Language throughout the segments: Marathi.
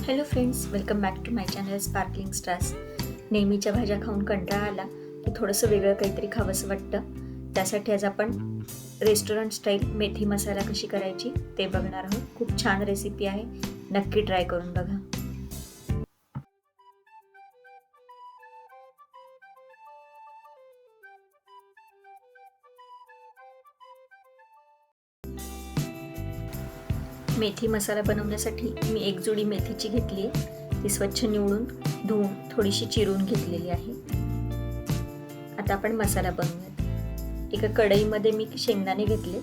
Hello friends, welcome back to my channel sparkling stars. नेहमीच्या भाज्या खाऊन कंटाळा आला की थोडंसं वेगळं काहीतरी खावंसं वाटतं. त्यासाठी आज आपण रेस्टॉरंट स्टाईल मेथी मसाला कशी करायची ते बघणार आहोत. खूप छान रेसिपी आहे, नक्की ट्राय करून बघा. मेथी मसाला बनवण्यासाठी मी एक जुडी मेथीची घेतली आहे. ती स्वच्छ निवडून धुवून थोडीशी चिरून घेतलेली आहे. आता आपण मसाला बनवूयात. एका कढईमध्ये मी शेंगदाणे घेतले,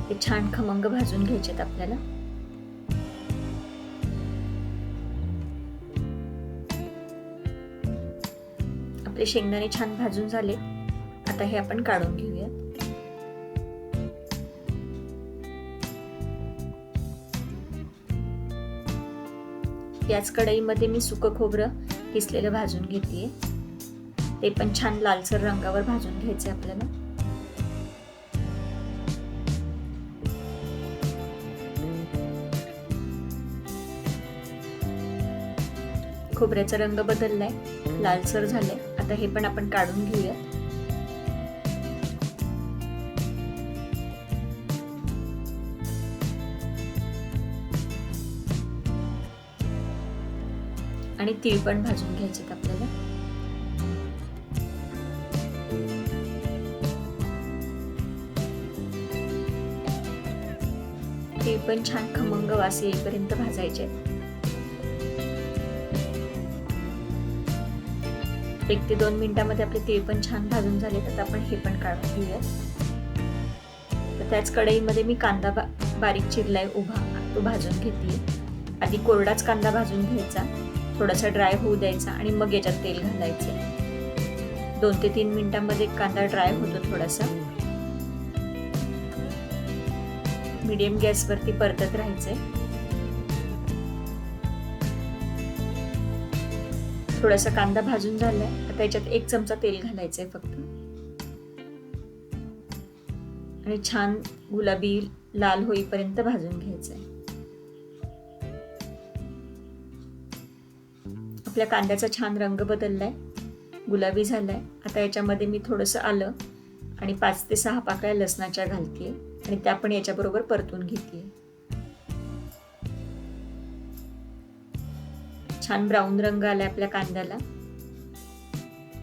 ते छान खमंग भाजून घ्यायचेत आपल्याला. आपले शेंगदाणे छान भाजून झाले. आता हे आपण काढून घेऊयात. याच कढईमध्ये मी सुकं खोबरं किसलेलं भाजून घेतेय. ते पण छान लालसर रंगावर भाजून घ्यायचे आपल्याला. खोबऱ्याचा रंग बदललाय, लालसर झाले. आता हे पण आपण काढून घेऊयात. आणि तीळ पण भाजून घ्यायचे आपल्याला. तीळ पण छान खमंग वास येईपर्यंत भाजायचे. 1 ते 2 मिनिटांमध्ये आपले तीळ पण छान भाजून झाले. तर आपण हे पण काढून घेऊयात. तर त्याच कढईमध्ये मी कांदा बारीक चिरलाय उभा, तो भाजून घेतली. आधी कोरडाच कांदा भाजून घ्यायचा, थोडासा ड्राय होऊ द्यायचा आणि मग याच्यात तेल घालायचे. 2 ते 3 मिनिटांमध्ये कांदा ड्राय होतो थोडासा. मीडियम गॅसवरती परतत राहायचे. थोडासा कांदा भाजून झालाय. आता याच्यात 1 चमचा तेल घालायचंय फक्त आणि छान गुलाबी लाल होईपर्यंत भाजून घ्यायचंय. आपल्या कांद्याचा छान रंग बदललाय, गुलाबी झालाय. आता याच्यामध्ये मी थोडंसं आलं आणि 5 ते 6 पाकळ्या लसणाच्या घालतेय आणि त्या पण याच्याबरोबर परतून घेतेय. छान ब्राऊन रंग आलाय आपल्या कांद्याला.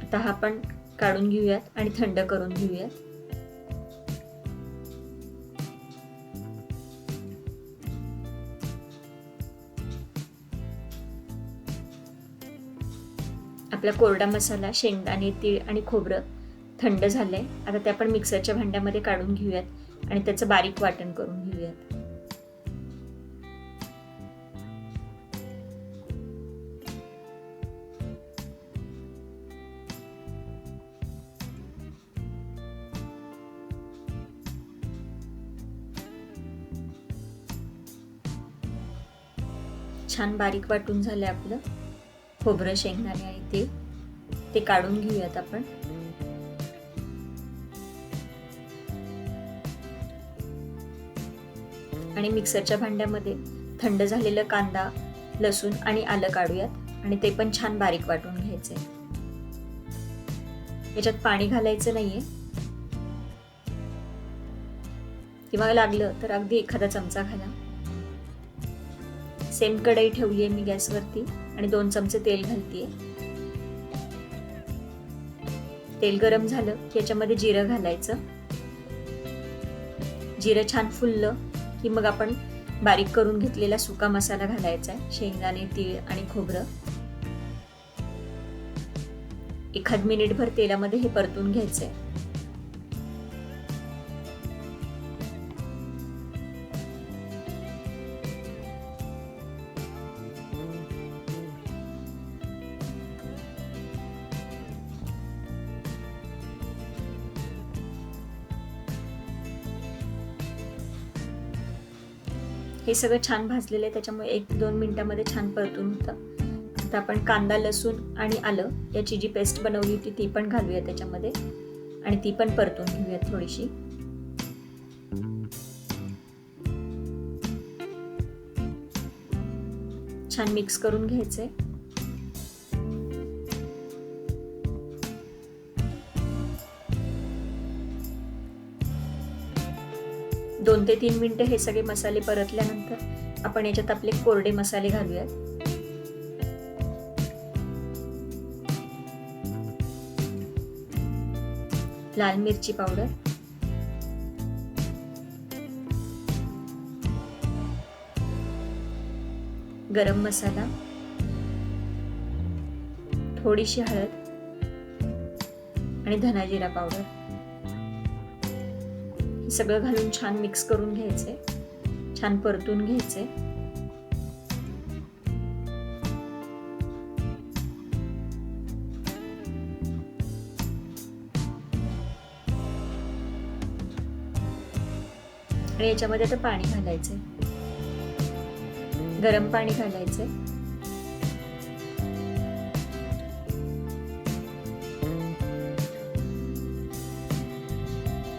आता हा पण काढून घेऊयात आणि थंड करून घेऊयात. आपला कोरडा मसाला, शेंगदाणे, तीळ आणि खोबरं थंड झालंय. आता ते आपण मिक्सरच्या भांड्यामध्ये काढून घेऊयात आणि त्याचं बारीक वाटण करून घेऊयात. छान बारीक वाटून झालंय आपलं खोबरं, शेंगदाणे आणि ते काढून घेऊयात आपण. आणि मिक्सरच्या भांड्यामध्ये थंड झालेलं कांदा, लसूण आणि आलं काढूयात आणि ते पण छान बारीक वाटून घ्यायचे. याच्यात पाणी घालायचं नाहीये, किंवा लागलं तर अगदी एखादा चमचा घाला. सेम कढई ठेवलीये मी गॅसवरती आणि 2 चमचे तेल घालतीये. तेल गरम झालं की याच्यामध्ये जिरं घालायचं. जिरं छान फुललं की मग आपण बारीक करून घेतलेला सुका मसाला घालायचा आहे. शेंगदाणे, तीळ आणि खोबरं. 1 मिनिटभर तेलामध्ये हे परतून घ्यायचंय. हे सगळं छान भाजलेलं आहे, त्याच्यामुळे 1 ते 2 मिनिटांमध्ये छान परतून होतं. आता आपण कांदा, लसूण आणि आलं याची जी पेस्ट बनवली होती ती पण घालूया त्याच्यामध्ये आणि ती पण परतून घेऊयात थोडीशी. छान मिक्स करून घ्यायचे. दोन ते 3 मिनिटं हे सगळे मसाले परतल्यानंतर आपण याच्यात आपले कोरडे मसाले घालूयात. लाल मिरची पावडर, गरम मसाला, थोडीशी हळद आणि धना जिरा पावडर हे सगळं घालून छान मिक्स करून घ्यायचे. छान परतून घ्यायचे. आणि याच्यामध्ये आता पाणी घालायचे. गरम पाणी घालायचे.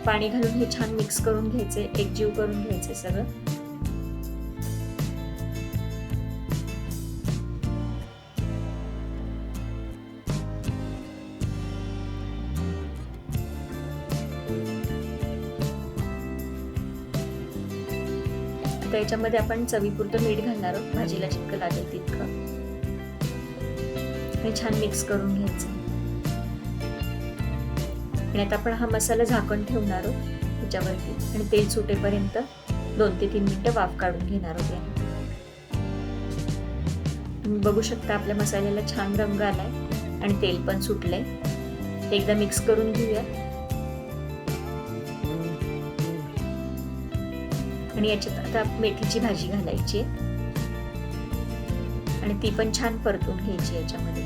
पाणी घालून हे छान मिक्स करून घ्यायचे. एकजीव करून घ्यायचे सगळं. आता याच्यामध्ये आपण चवीपुरतं मीठ घालणार आहोत, भाजीला जितकं लागेल तितकं. आणि छान मिक्स करून घ्यायचं. आणि आता आपण हा मसाला झाकण ठेवणार आहोत त्याच्यावरती आणि तेल सुटेपर्यंत 2 ते 3 मिनिटं वाफ काढून घेणार आहोत. तुम्ही बघू शकता आपल्या मसाल्याला छान रंग आलाय आणि तेल पण सुटलंय. एकदा मिक्स करून घेऊया. आणि याच्यात आता मेथीची भाजी घालायची आणि ती पण छान परतून घ्यायची. याच्यामध्ये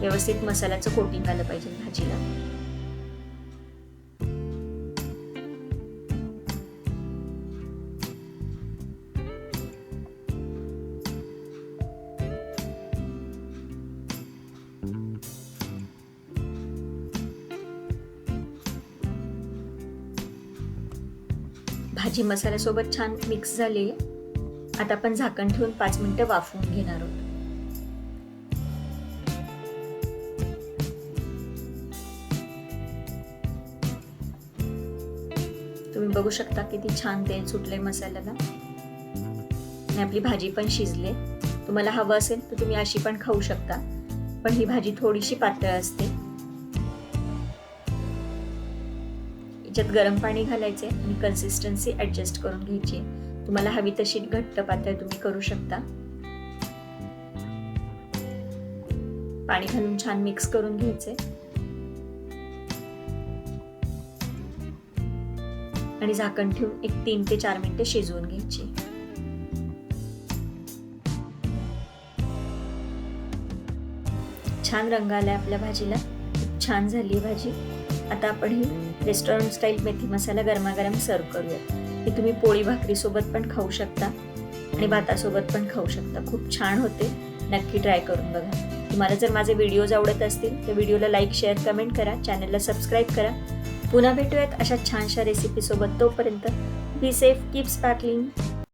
व्यवस्थित मसाल्याचं कोटिंग आलं पाहिजे भाजीला. भाजी मसाल्यासोबत छान मिक्स झाली. आता आपण झाकण ठेवून 5 मिनिटं वाफवून घेणार आहोत. तुम्ही बघू शकता किती छान तेल सुटलंय मसाल्याला आणि आपली भाजी पण शिजले. तुम्हाला हवं असेल तर तुम्ही अशी पण खाऊ शकता, पण ही भाजी थोडीशी पातळ असते. याच्यात गरम पाणी घालायचे आणि कन्सिस्टन्सी ऍडजस्ट करून घ्यायची. तुम्हाला हवी तशी घट्ट पातळ तुम्ही करू शकता. पाणी घालून छान मिक्स करून घ्यायचे आणि झाकण ठेवून एक 3 ते 4 मिनिटं शिजवून घ्यायची. छान रंग आलाय आपल्या भाजीला. खूप छान झाली भाजी. आता आपण ही रेस्टॉरंट स्टाईल मेथी मसाला गरमागरम सर्व करूया. ही तुम्ही पोळी भाकरी सोबत पण खाऊ शकता आणि भातासोबत पण खाऊ शकता. खूप छान होते. नक्की ट्राय करून बघा. तुम्हाला जर माझे व्हिडिओज आवडत असतील तर व्हिडिओला लाईक, शेअर, कमेंट करा. चॅनलला सबस्क्राईब करा. पुन्हा भेटूयात अशा छानशा रेसिपी सोबत. तोपर्यंत बी सेफ, कीप स्पार्कलिंग.